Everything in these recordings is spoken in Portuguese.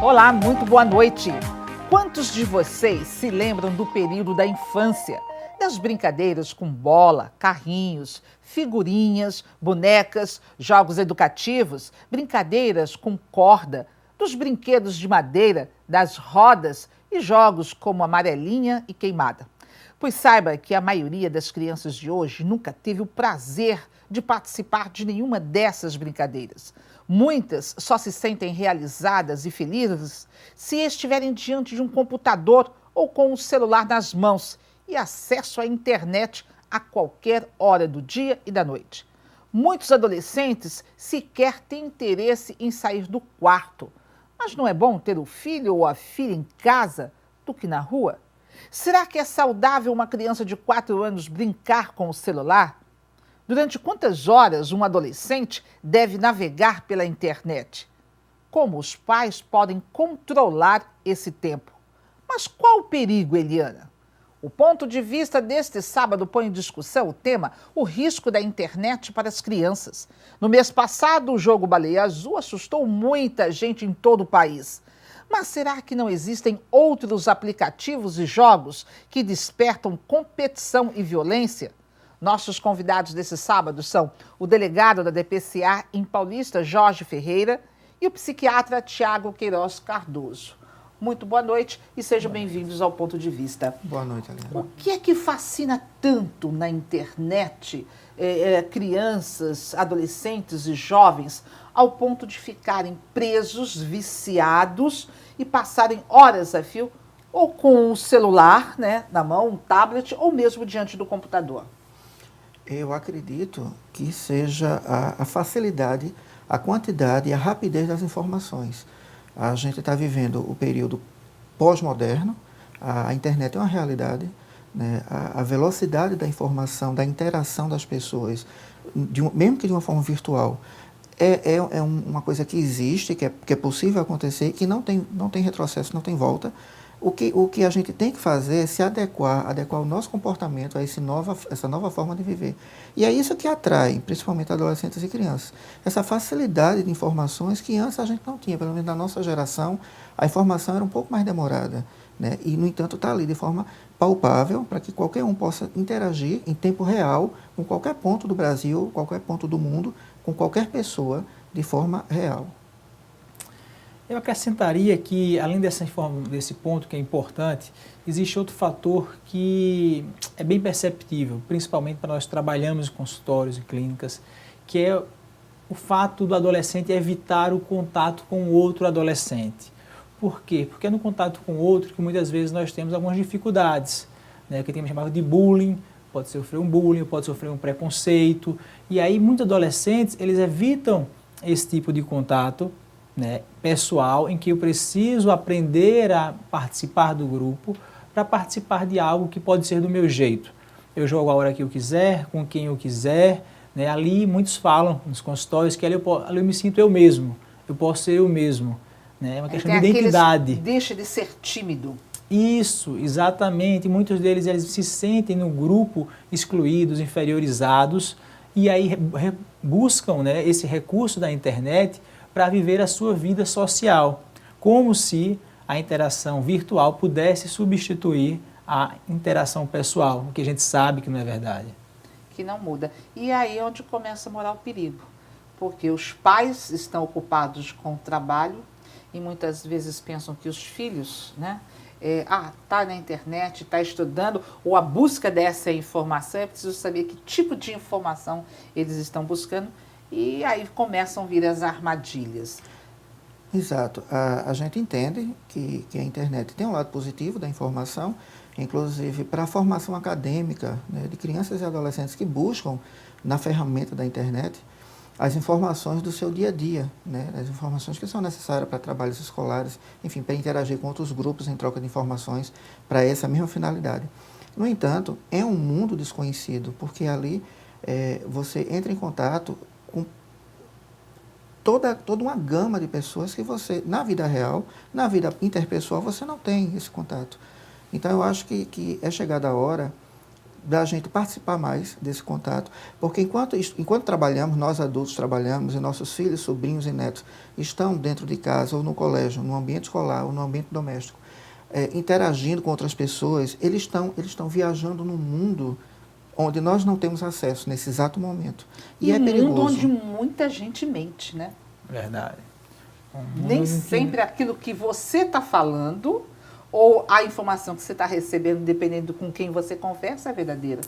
Olá, muito boa noite. Quantos de vocês se lembram do período da infância? Das brincadeiras com bola, carrinhos, figurinhas, bonecas, jogos educativos, brincadeiras com corda, dos brinquedos de madeira, das rodas e jogos como amarelinha e queimada. Pois saiba que a maioria das crianças de hoje nunca teve o prazer de participar de nenhuma dessas brincadeiras. Muitas só se sentem realizadas e felizes se estiverem diante de um computador ou com o celular nas mãos e acesso à internet a qualquer hora do dia e da noite. Muitos adolescentes sequer têm interesse em sair do quarto. Mas não é bom ter o filho ou a filha em casa do que na rua? Será que é saudável uma criança de 4 anos brincar com o celular? Durante quantas horas um adolescente deve navegar pela internet? Como os pais podem controlar esse tempo? Mas qual o perigo, Eliana? O ponto de vista deste sábado põe em discussão o tema o risco da internet para as crianças. No mês passado, o jogo Baleia Azul assustou muita gente em todo o país. Mas será que não existem outros aplicativos e jogos que despertam competição e violência? Nossos convidados desse sábado são o delegado da DPCA em Paulista, Jorge Ferreira, e o psiquiatra Tiago Queiroz Cardoso. Muito boa noite e sejam bem-vindos ao Ponto de Vista. Boa noite, Aliana. O que é que fascina tanto na internet crianças, adolescentes e jovens ao ponto de ficarem presos, viciados e passarem horas a fio ou com o celular, né, na mão, um tablet ou mesmo diante do computador? Eu acredito que seja a facilidade, a quantidade e a rapidez das informações. A gente está vivendo o período pós-moderno, a internet é uma realidade, né? A velocidade da informação, da interação das pessoas, mesmo que de uma forma virtual, é uma coisa que existe, que é possível acontecer, que não tem retrocesso, não tem volta. O que a gente tem que fazer é se adequar o nosso comportamento a essa nova forma de viver. E é isso que atrai, principalmente adolescentes e crianças. Essa facilidade de informações que antes a gente não tinha, pelo menos na nossa geração, a informação era um pouco mais demorada, né? E, no entanto, está ali de forma palpável para que qualquer um possa interagir em tempo real com qualquer ponto do Brasil, qualquer ponto do mundo, com qualquer pessoa, de forma real. Eu acrescentaria que, além desse ponto que é importante, existe outro fator que é bem perceptível, principalmente para nós que trabalhamos em consultórios e clínicas, que é o fato do adolescente evitar o contato com o outro adolescente. Por quê? Porque é no contato com o outro que muitas vezes nós temos algumas dificuldades, né? Que temos chamado de bullying, pode sofrer um bullying, pode sofrer um preconceito, e aí muitos adolescentes eles evitam esse tipo de contato, né, pessoal, em que eu preciso aprender a participar do grupo para participar de algo que pode ser do meu jeito. Eu jogo a hora que eu quiser, com quem eu quiser, né, ali muitos falam nos consultórios que ali eu me sinto eu mesmo, eu posso ser eu mesmo, né, é uma questão de identidade. Deixa de ser tímido. Isso, exatamente, muitos deles eles se sentem no grupo excluídos, inferiorizados, e aí buscam, né, esse recurso da internet para viver a sua vida social, como se a interação virtual pudesse substituir a interação pessoal, o que a gente sabe que não é verdade. Que não muda. E aí é onde começa a morar o perigo, porque os pais estão ocupados com o trabalho e muitas vezes pensam que os filhos, né, tá na internet, está estudando, ou a busca dessa informação, é preciso saber que tipo de informação eles estão buscando. E aí começam a vir as armadilhas. Exato. A gente entende que a internet tem um lado positivo da informação, inclusive para a formação acadêmica, né, de crianças e adolescentes que buscam na ferramenta da internet as informações do seu dia a dia, né, as informações que são necessárias para trabalhos escolares, enfim, para interagir com outros grupos em troca de informações para essa mesma finalidade. No entanto, é um mundo desconhecido, porque ali você entra em contato com toda uma gama de pessoas que você, na vida real, na vida interpessoal, você não tem esse contato. Então, eu acho que é chegada a hora da gente participar mais desse contato, porque enquanto trabalhamos, nós adultos trabalhamos, e nossos filhos, sobrinhos e netos estão dentro de casa, ou no colégio, no ambiente escolar, ou no ambiente doméstico, interagindo com outras pessoas, eles estão viajando num mundo onde nós não temos acesso nesse exato momento. E é perigoso. Um mundo onde muita gente mente, né? Verdade. Nem sempre aquilo que você está falando ou a informação que você está recebendo, dependendo com quem você conversa, é verdadeira.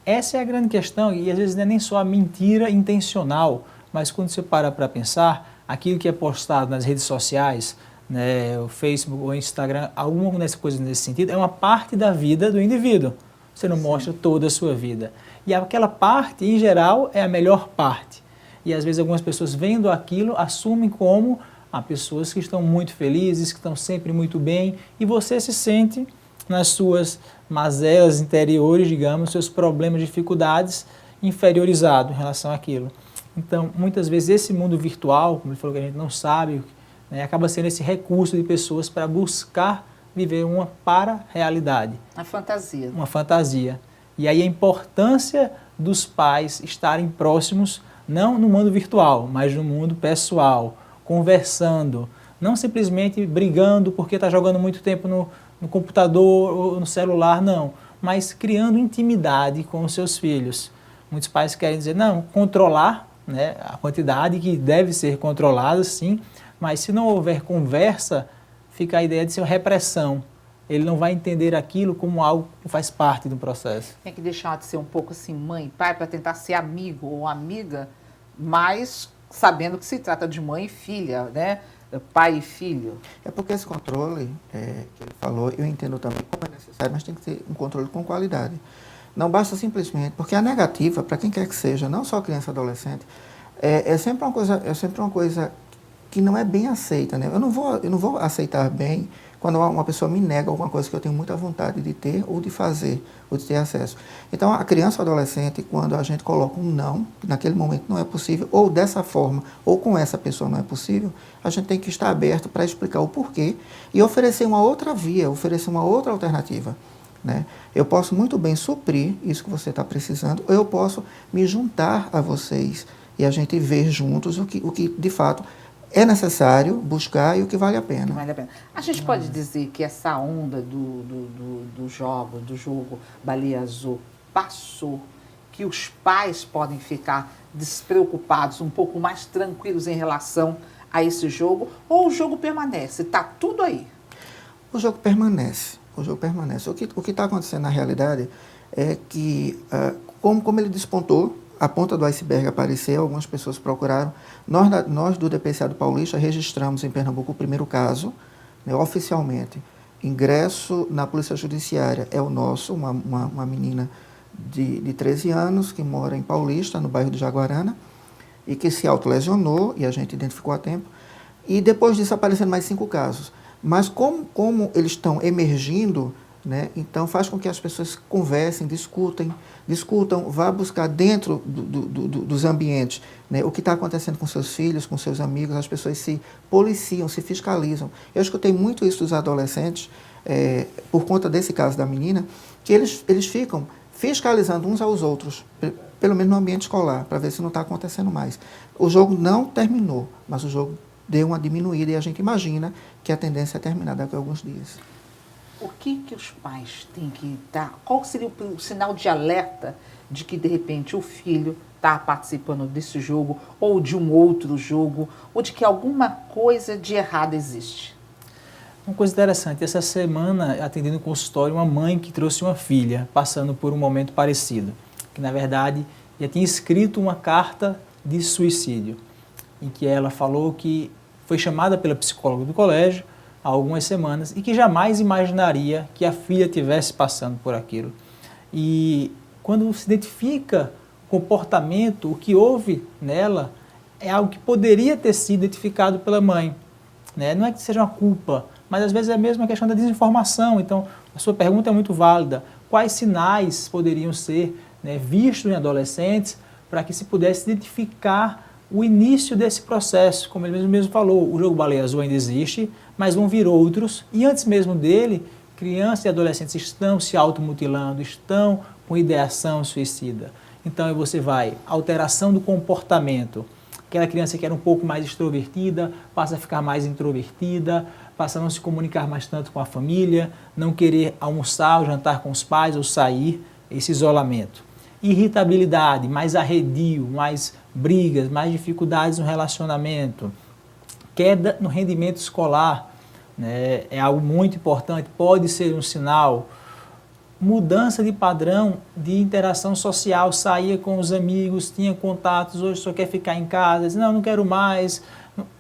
Essa é a grande questão, e às vezes não é nem só a mentira intencional, mas quando você para pensar, aquilo que é postado nas redes sociais, né, o Facebook ou o Instagram, alguma dessas coisas nesse sentido, é uma parte da vida do indivíduo. Você não mostra toda a sua vida. E aquela parte, em geral, é a melhor parte. E às vezes algumas pessoas vendo aquilo assumem como pessoas que estão muito felizes, que estão sempre muito bem, e você se sente nas suas mazelas interiores, digamos, seus problemas, dificuldades, inferiorizado em relação àquilo. Então, muitas vezes esse mundo virtual, como ele falou que a gente não sabe, né, acaba sendo esse recurso de pessoas para buscar viver uma para-realidade. A fantasia. Uma fantasia. E aí a importância dos pais estarem próximos, não no mundo virtual, mas no mundo pessoal, conversando, não simplesmente brigando porque está jogando muito tempo no computador ou no celular, não, mas criando intimidade com os seus filhos. Muitos pais querem dizer, não, controlar, né, a quantidade que deve ser controlada, sim, mas se não houver conversa, fica a ideia de ser uma repressão. Ele não vai entender aquilo como algo que faz parte do processo. Tem que deixar de ser um pouco assim mãe e pai para tentar ser amigo ou amiga, mas sabendo que se trata de mãe e filha, né? Pai e filho. É porque esse controle que ele falou, eu entendo também como é necessário, mas tem que ter um controle com qualidade. Não basta simplesmente, porque a negativa, para quem quer que seja, não só criança e adolescente, é sempre uma coisa que não é bem aceita, né? Eu não vou aceitar bem quando uma pessoa me nega alguma coisa que eu tenho muita vontade de ter ou de fazer, ou de ter acesso. Então, a criança ou adolescente, quando a gente coloca um não, naquele momento não é possível, ou dessa forma, ou com essa pessoa não é possível, a gente tem que estar aberto para explicar o porquê e oferecer uma outra via, oferecer uma outra alternativa, né? Eu posso muito bem suprir isso que você está precisando, ou eu posso me juntar a vocês e a gente ver juntos o que de fato é necessário buscar e o que vale a pena. Vale a pena. A gente pode dizer que essa onda do jogo Baleia Azul passou, que os pais podem ficar despreocupados, um pouco mais tranquilos em relação a esse jogo, ou o jogo permanece? Está tudo aí? O jogo permanece. O jogo permanece. O que está acontecendo na realidade é que, como ele despontou, a ponta do iceberg apareceu, algumas pessoas procuraram. Nós do DPCA do Paulista registramos em Pernambuco o primeiro caso, né, oficialmente. Ingresso na Polícia Judiciária é o nosso, uma menina de 13 anos que mora em Paulista, no bairro do Jaguarana, e que se autolesionou, e a gente identificou a tempo. E depois disso apareceram mais 5 casos. Mas como eles estão emergindo, né, então faz com que as pessoas conversem, discutam, vá buscar dentro dos ambientes, né, o que está acontecendo com seus filhos, com seus amigos, as pessoas se policiam, se fiscalizam. Eu escutei muito isso dos adolescentes, por conta desse caso da menina, que eles ficam fiscalizando uns aos outros, pelo menos no ambiente escolar, para ver se não está acontecendo mais. O jogo não terminou, mas o jogo deu uma diminuída e a gente imagina que a tendência é terminar daqui a alguns dias. O que os pais têm que dar? Qual seria o sinal de alerta de que, de repente, o filho está participando desse jogo, ou de um outro jogo, ou de que alguma coisa de errado existe? Uma coisa interessante, essa semana, atendendo no consultório, uma mãe que trouxe uma filha passando por um momento parecido, que, na verdade, já tinha escrito uma carta de suicídio, em que ela falou que foi chamada pela psicóloga do colégio há algumas semanas e que jamais imaginaria que a filha estivesse passando por aquilo. E quando se identifica o comportamento, o que houve nela, é algo que poderia ter sido identificado pela mãe, né? Não é que seja uma culpa, mas às vezes é mesmo a questão da desinformação. Então, a sua pergunta é muito válida. Quais sinais poderiam ser, né, vistos em adolescentes para que se pudesse identificar o início desse processo? Como ele mesmo falou, o jogo Baleia Azul ainda existe, mas vão vir outros, e antes mesmo dele, crianças e adolescentes estão se automutilando, estão com ideação suicida. Então você vai, alteração do comportamento. Aquela criança que era um pouco mais extrovertida, passa a ficar mais introvertida, passa a não se comunicar mais tanto com a família, não querer almoçar ou jantar com os pais ou sair, esse isolamento. Irritabilidade, mais arredio, mais brigas, mais dificuldades no relacionamento. Queda no rendimento escolar, né, é algo muito importante, pode ser um sinal. Mudança de padrão de interação social, saía com os amigos, tinha contatos, hoje só quer ficar em casa, diz, não quero mais,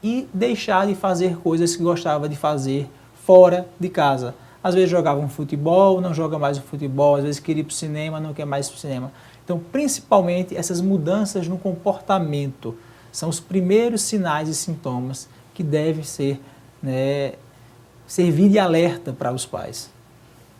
e deixar de fazer coisas que gostava de fazer fora de casa. Às vezes jogava um futebol, não joga mais o futebol, às vezes queria ir para o cinema, não quer mais ir para o cinema. Então, principalmente, essas mudanças no comportamento são os primeiros sinais e sintomas que devem ser, né, servir de alerta para os pais.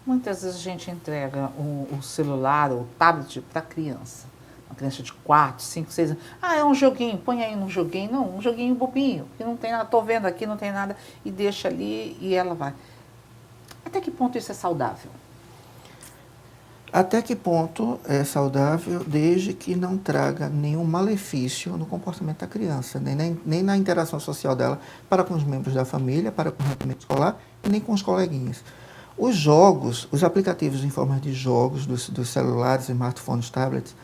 Muitas vezes a gente entrega o celular ou o tablet para a criança. Uma criança de 4, 5, 6 anos. É um joguinho, põe aí num joguinho. Não, um joguinho bobinho, que não tem nada, estou vendo aqui, não tem nada, e deixa ali e ela vai. Até que ponto isso é saudável? Até que ponto é saudável, desde que não traga nenhum malefício no comportamento da criança, nem na interação social dela para com os membros da família, para com o rendimento escolar e nem com os coleguinhas. Os jogos, os aplicativos em forma de jogos dos celulares, smartphones, tablets,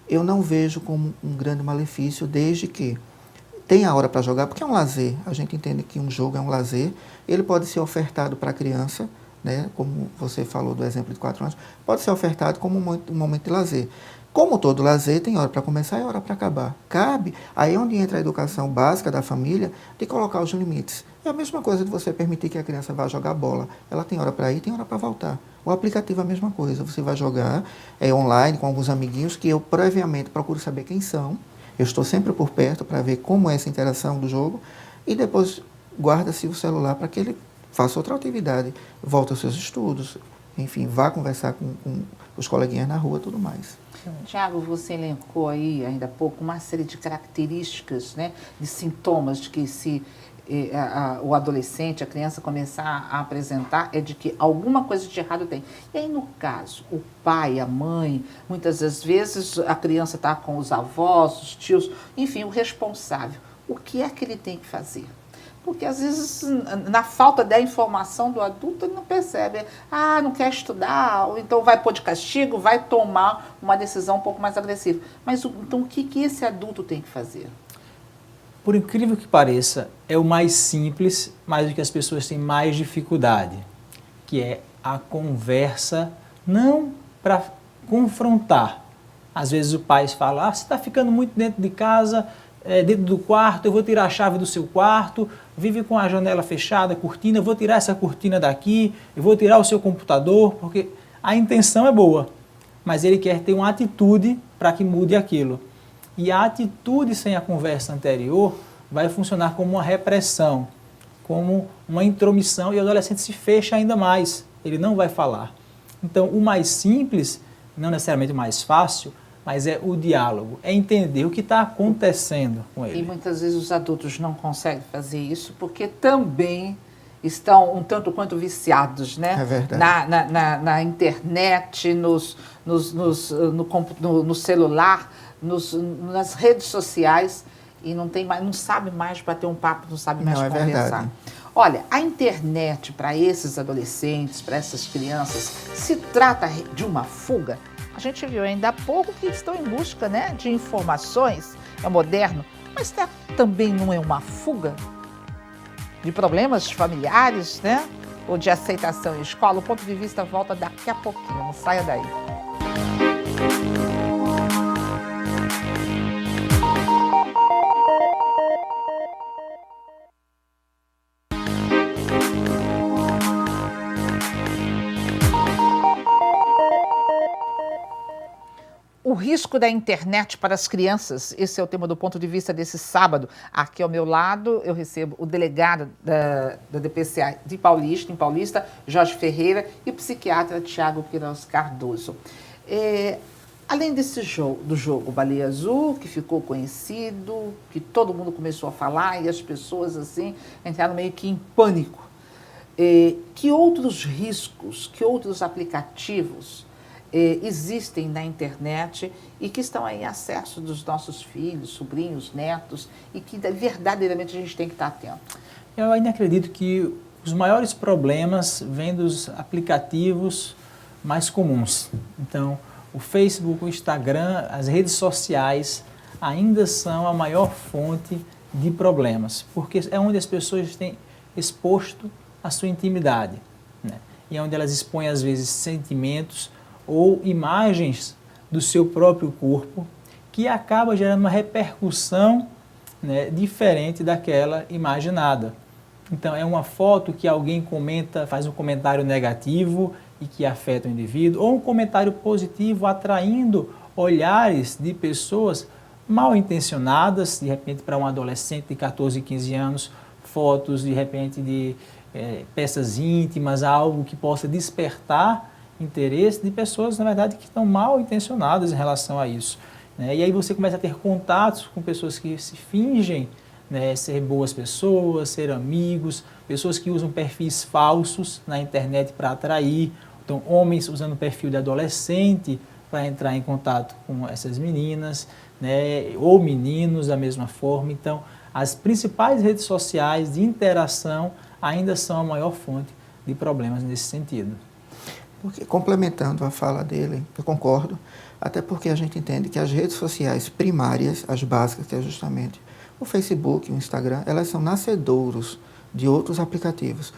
eu não vejo como um grande malefício, desde que tenha hora para jogar, porque é um lazer. A gente entende que um jogo é um lazer, ele pode ser ofertado para a criança, né, como você falou do exemplo de 4 anos, pode ser ofertado como um momento de lazer. Como todo lazer, tem hora para começar e hora para acabar. Cabe, aí é onde entra a educação básica da família, de colocar os limites. É a mesma coisa de você permitir que a criança vá jogar bola. Ela tem hora para ir, tem hora para voltar. O aplicativo é a mesma coisa. Você vai jogar online com alguns amiguinhos que eu previamente procuro saber quem são. Eu estou sempre por perto para ver como é essa interação do jogo. E depois guarda-se o celular para que ele faça outra atividade. Volta aos seus estudos. Enfim, vá conversar com os coleguinhas na rua e tudo mais. Tiago, você elencou aí ainda há pouco uma série de características, né, de sintomas de que se o adolescente, a criança começar a apresentar é de que alguma coisa de errado tem. E aí, no caso, o pai, a mãe, muitas das vezes a criança está com os avós, os tios, enfim, o responsável. O que é que ele tem que fazer? Porque, às vezes, na falta da informação do adulto, ele não percebe. Não quer estudar, ou então vai pôr de castigo, vai tomar uma decisão um pouco mais agressiva. Mas, então, o que esse adulto tem que fazer? Por incrível que pareça, é o mais simples, mas o que as pessoas têm mais dificuldade, que é a conversa, não para confrontar. Às vezes o pai fala, você está ficando muito dentro de casa, dentro do quarto, eu vou tirar a chave do seu quarto, vive com a janela fechada, cortina, eu vou tirar essa cortina daqui, eu vou tirar o seu computador, porque a intenção é boa, mas ele quer ter uma atitude para que mude aquilo. E a atitude sem a conversa anterior vai funcionar como uma repressão, como uma intromissão, e o adolescente se fecha ainda mais, ele não vai falar. Então, o mais simples, não necessariamente o mais fácil, mas é o diálogo, é entender o que está acontecendo com ele. E muitas vezes os adultos não conseguem fazer isso porque também estão um tanto quanto viciados, né? É verdade. Na internet, no celular, nas redes sociais, e não sabe mais bater um papo, não sabe mais conversar. Verdade. Olha, a internet para esses adolescentes, para essas crianças, se trata de uma fuga. A gente viu ainda há pouco que estão em busca, né, de informações, é moderno, mas também não é uma fuga de problemas familiares, né, ou de aceitação em escola. O ponto de vista volta daqui a pouquinho, não saia daí. O risco da internet para as crianças, esse é o tema do ponto de vista desse sábado. Aqui ao meu lado eu recebo o delegado da DPCA em Paulista, Jorge Ferreira, e o psiquiatra Tiago Queiroz Cardoso. Além do jogo Baleia Azul, que ficou conhecido, que todo mundo começou a falar e as pessoas assim entraram meio que em pânico, que outros riscos, que outros aplicativos existem na internet e que estão em acesso dos nossos filhos, sobrinhos, netos, e que verdadeiramente a gente tem que estar atento? Eu ainda acredito que os maiores problemas vêm dos aplicativos mais comuns. Então, o Facebook, o Instagram, as redes sociais ainda são a maior fonte de problemas, porque é onde as pessoas têm exposto a sua intimidade, né? E é onde elas expõem, às vezes, sentimentos ou imagens do seu próprio corpo, que acaba gerando uma repercussão, né, diferente daquela imaginada. Então, é uma foto que alguém comenta, faz um comentário negativo e que afeta o indivíduo, ou um comentário positivo atraindo olhares de pessoas mal intencionadas, de repente para um adolescente de 14, 15 anos, fotos de repente de peças íntimas, algo que possa despertar interesse de pessoas, na verdade, que estão mal intencionadas em relação a isso, né? E aí você começa a ter contatos com pessoas que se fingem, né, ser boas pessoas, ser amigos, pessoas que usam perfis falsos na internet para atrair, então homens usando perfil de adolescente para entrar em contato com essas meninas, né, ou meninos da mesma forma. Então, as principais redes sociais de interação ainda são a maior fonte de problemas nesse sentido. Porque, complementando a fala dele, eu concordo, até porque a gente entende que as redes sociais primárias, as básicas, que é justamente o Facebook, o Instagram, elas são nascedouros de outros aplicativos.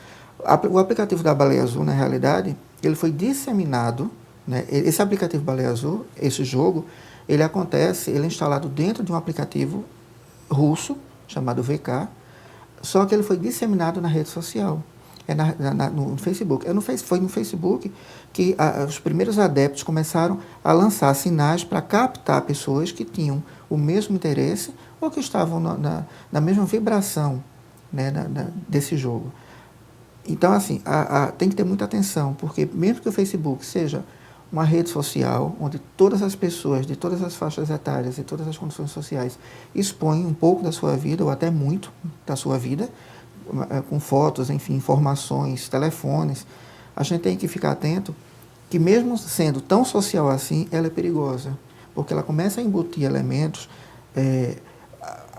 O aplicativo da Baleia Azul, na realidade, ele foi disseminado, né? Esse aplicativo Baleia Azul, esse jogo, ele é instalado dentro de um aplicativo russo, chamado VK, só que ele foi disseminado na rede social, no Facebook. Foi no Facebook que os primeiros adeptos começaram a lançar sinais para captar pessoas que tinham o mesmo interesse ou que estavam na mesma vibração, né, desse jogo. Então, assim, tem que ter muita atenção, porque mesmo que o Facebook seja uma rede social onde todas as pessoas de todas as faixas etárias e todas as condições sociais expõem um pouco da sua vida, ou até muito da sua vida, com fotos, enfim, informações, telefones, a gente tem que ficar atento que mesmo sendo tão social assim, ela é perigosa, porque ela começa a embutir elementos.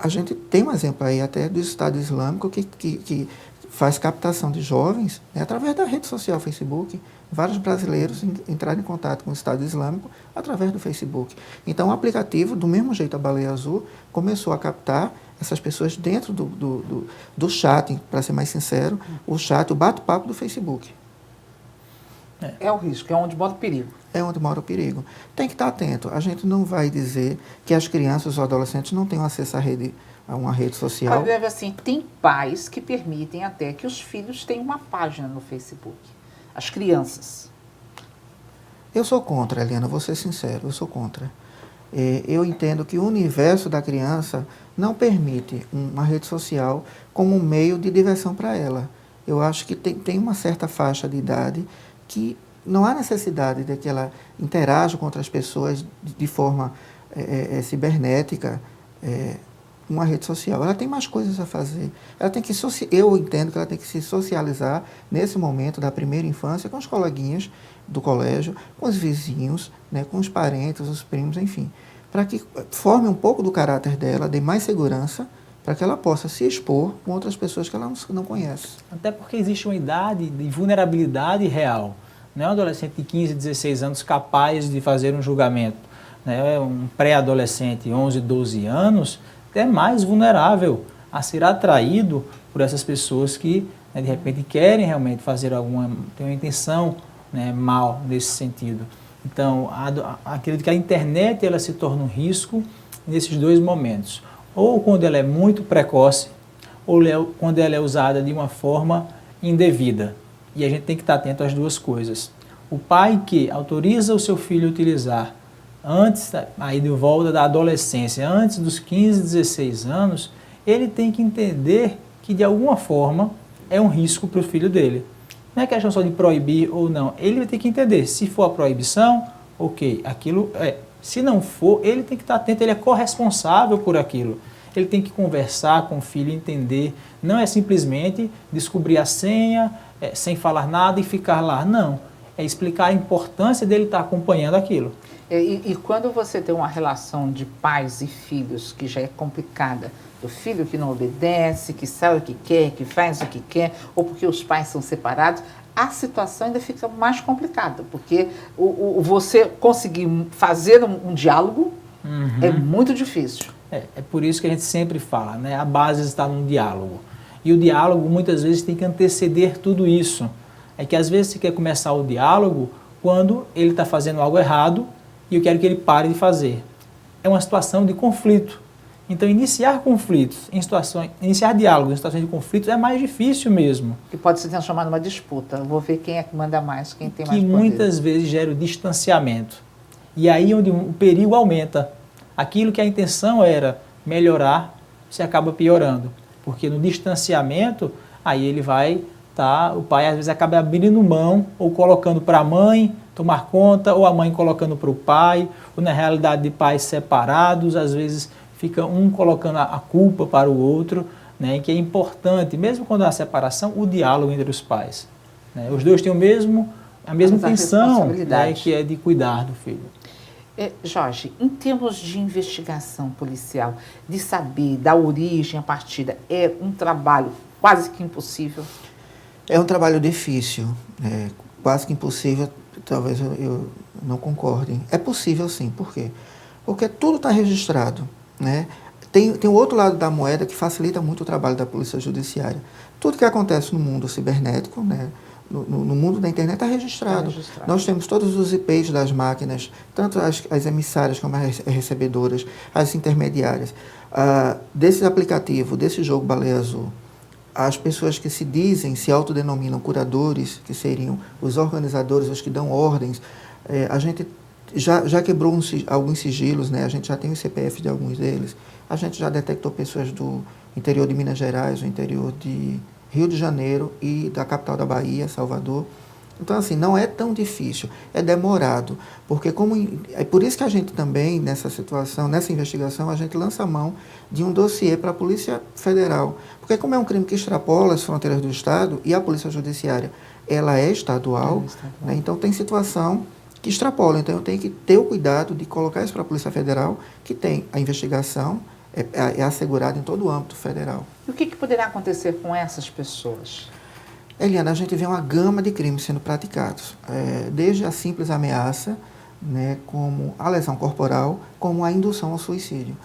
A gente tem um exemplo aí até do Estado Islâmico que faz captação de jovens, né, através da rede social Facebook. Vários brasileiros entraram em contato com o Estado Islâmico através do Facebook. Então, o aplicativo, do mesmo jeito a Baleia Azul, começou a captar essas pessoas dentro do chat, para ser mais sincero, o chat, o bate-papo do Facebook. É o risco, é onde mora o perigo. É onde mora o perigo. Tem que estar atento. A gente não vai dizer que as crianças ou adolescentes não tenham acesso a uma rede social. Mas, assim, tem pais que permitem até que os filhos tenham uma página no Facebook. As crianças. Eu sou contra, Eliana, vou ser sincero, eu sou contra. Eu entendo que o universo da criança não permite uma rede social como um meio de diversão para ela. Eu acho que tem uma certa faixa de idade que não há necessidade de que ela interaja com outras pessoas de forma cibernética, uma rede social. Ela tem mais coisas a fazer. Eu entendo que ela tem que se socializar nesse momento da primeira infância com os coleguinhas do colégio, com os vizinhos, né, com os parentes, os primos, enfim, para que forme um pouco do caráter dela, dê mais segurança, para que ela possa se expor com outras pessoas que ela não conhece. Até porque existe uma idade de vulnerabilidade real. Não é um adolescente de 15, 16 anos capaz de fazer um julgamento. Né? Um pré-adolescente, 11, 12 anos, é mais vulnerável a ser atraído por essas pessoas que, né, de repente, querem realmente fazer tem uma intenção, né, mal nesse sentido. Então, acredito que a internet ela se torna um risco nesses dois momentos. Ou quando ela é muito precoce, ou quando ela é usada de uma forma indevida. E a gente tem que estar atento às duas coisas. O pai que autoriza o seu filho a utilizar antes, aí de volta da adolescência, antes dos 15, 16 anos, ele tem que entender que de alguma forma é um risco para o filho dele. Não é questão só de proibir ou não. Ele vai ter que entender, se for a proibição, ok, aquilo é. Se não for, ele tem que estar atento, ele é corresponsável por aquilo. Ele tem que conversar com o filho, entender. Não é simplesmente descobrir a senha, sem falar nada e ficar lá. Não. é explicar a importância dele estar acompanhando aquilo. E quando você tem uma relação de pais e filhos que já é complicada, do filho que não obedece, que sabe o que quer, que faz o que quer, ou porque os pais são separados, a situação ainda fica mais complicada, porque você conseguir fazer um diálogo é muito difícil. É por isso que a gente sempre fala, né? A base está no diálogo. E o diálogo muitas vezes tem que anteceder tudo isso. É que às vezes você quer começar o diálogo quando ele está fazendo algo errado e eu quero que ele pare de fazer. É uma situação de conflito. Então, iniciar conflitos, iniciar diálogos em situações de conflitos é mais difícil mesmo. Que pode se transformar numa disputa. Vou ver quem é que manda mais, quem tem mais poder. Que muitas vezes gera o distanciamento. E aí onde o perigo aumenta. Aquilo que a intenção era melhorar, você acaba piorando. Porque no distanciamento, aí ele vai... o pai às vezes acaba abrindo mão ou colocando para a mãe tomar conta, ou a mãe colocando para o pai, ou na realidade de pais separados, às vezes fica um colocando a culpa para o outro, né, que é importante, mesmo quando há separação, o diálogo entre os pais. Né? Os dois têm a mesma intenção, né, que é de cuidar do filho. Jorge, em termos de investigação policial, de saber da origem à partida, é um trabalho quase que impossível? É um trabalho difícil, quase que impossível, talvez eu não concorde. É possível sim, por quê? Porque tudo está registrado, né? Tem o outro lado da moeda que facilita muito o trabalho da Polícia Judiciária. Tudo que acontece no mundo cibernético, né, no mundo da internet, está registrado. Nós temos todos os IPs das máquinas, tanto as emissárias como as recebedoras, as intermediárias. Desse aplicativo, desse jogo Baleia Azul, as pessoas que se autodenominam curadores, que seriam os organizadores, os que dão ordens, a gente já quebrou alguns sigilos, né? A gente já tem o CPF de alguns deles, a gente já detectou pessoas do interior de Minas Gerais, do interior de Rio de Janeiro e da capital da Bahia, Salvador. Então, assim, não é tão difícil, é demorado, porque é por isso que a gente também, nessa situação, nessa investigação, a gente lança a mão de um dossiê para a Polícia Federal, porque como é um crime que extrapola as fronteiras do Estado e a Polícia Judiciária, ela é estadual, né, então tem situação que extrapola, então eu tenho que ter o cuidado de colocar isso para a Polícia Federal, que tem a investigação, é assegurada em todo o âmbito federal. E o que poderá acontecer com essas pessoas? Eliana, a gente vê uma gama de crimes sendo praticados, desde a simples ameaça, né, como a lesão corporal, como a indução ao suicídio.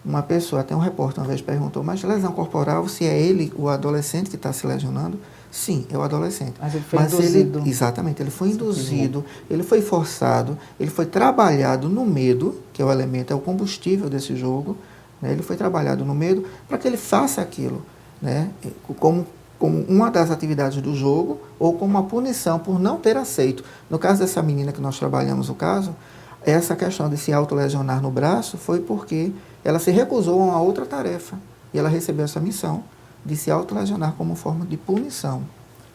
Uma pessoa, até um repórter uma vez perguntou, mas lesão corporal, se é ele, o adolescente que está se lesionando? Sim, é o adolescente. Mas ele foi induzido. Exatamente, ele foi induzido, ele foi forçado, ele foi trabalhado no medo, que é o elemento, é o combustível desse jogo, né, ele foi trabalhado no medo para que ele faça aquilo, né, como uma das atividades do jogo ou como uma punição por não ter aceito. No caso dessa menina que nós trabalhamos o caso, essa questão de se autolesionar no braço foi porque ela se recusou a uma outra tarefa e ela recebeu essa missão de se autolesionar como forma de punição.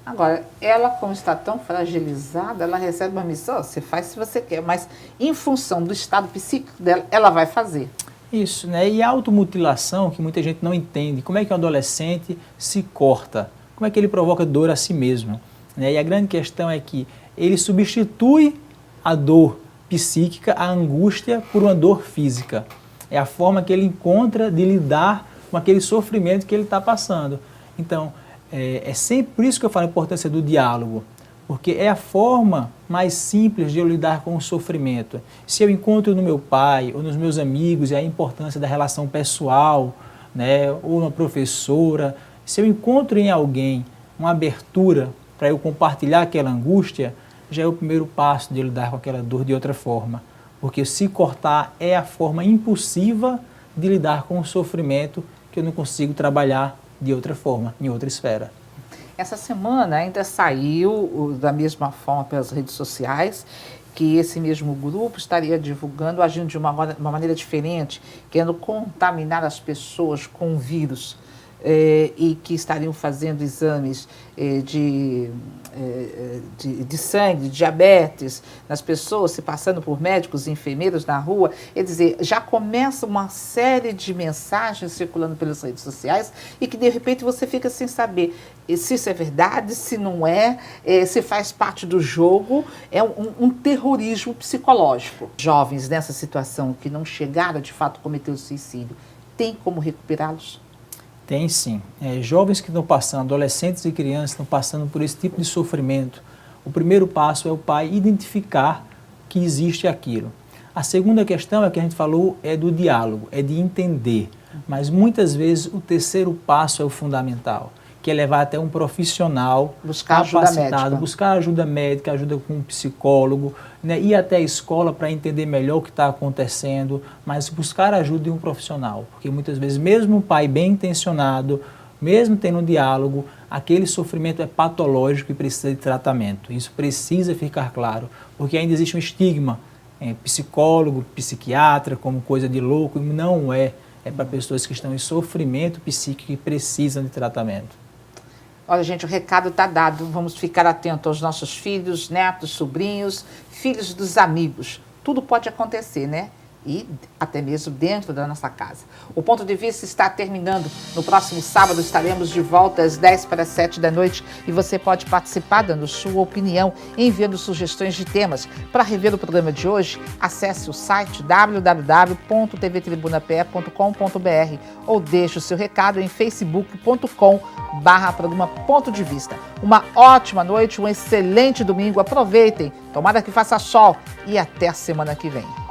Agora, ela como está tão fragilizada, ela recebe uma missão, você faz se você quer, mas em função do estado psíquico dela, ela vai fazer. Isso, né? E a automutilação, que muita gente não entende, como é que um adolescente se corta? Como é que ele provoca dor a si mesmo? Né? E a grande questão é que ele substitui a dor psíquica, a angústia, por uma dor física. É a forma que ele encontra de lidar com aquele sofrimento que ele está passando. Então, é sempre por isso que eu falo a importância do diálogo, porque é a forma mais simples de eu lidar com o sofrimento. Se eu encontro no meu pai ou nos meus amigos, é a importância da relação pessoal, né, ou uma professora, se eu encontro em alguém uma abertura para eu compartilhar aquela angústia, já é o primeiro passo de lidar com aquela dor de outra forma. Porque se cortar é a forma impulsiva de lidar com o sofrimento que eu não consigo trabalhar de outra forma, em outra esfera. Essa semana ainda saiu, da mesma forma pelas redes sociais, que esse mesmo grupo estaria divulgando, agindo de uma maneira diferente, querendo contaminar as pessoas com o vírus. e que estariam fazendo exames de sangue, de diabetes nas pessoas, se passando por médicos e enfermeiros na rua. Quer dizer, já começa uma série de mensagens circulando pelas redes sociais e que de repente você fica sem saber se isso é verdade, se não é, se faz parte do jogo. É um terrorismo psicológico. Jovens nessa situação que não chegaram de fato a cometer o suicídio, tem como recuperá-los? Tem sim. Jovens que estão passando, adolescentes e crianças estão passando por esse tipo de sofrimento. O primeiro passo é o pai identificar que existe aquilo. A segunda questão é que a gente falou, é do diálogo, é de entender. Mas muitas vezes o terceiro passo é o fundamental, que é levar até um profissional capacitado, buscar ajuda médica, ajuda com um psicólogo, né, ir até a escola para entender melhor o que está acontecendo, mas buscar ajuda de um profissional, porque muitas vezes mesmo o pai bem intencionado, mesmo tendo um diálogo, aquele sofrimento é patológico e precisa de tratamento. Isso precisa ficar claro, porque ainda existe um estigma, psicólogo, psiquiatra, como coisa de louco, e não é. É para pessoas que estão em sofrimento psíquico e precisam de tratamento. Olha, gente, o recado está dado. Vamos ficar atentos aos nossos filhos, netos, sobrinhos, filhos dos amigos. Tudo pode acontecer, né? E até mesmo dentro da nossa casa. O Ponto de Vista está terminando. No próximo sábado estaremos de volta às 6:50 da noite e você pode participar dando sua opinião, enviando sugestões de temas. Para rever o programa de hoje, acesse o site www.tvtribunape.com.br ou deixe o seu recado em facebook.com/programa Ponto de Vista. Uma ótima noite, um excelente domingo. Aproveitem, tomara que faça sol e até a semana que vem.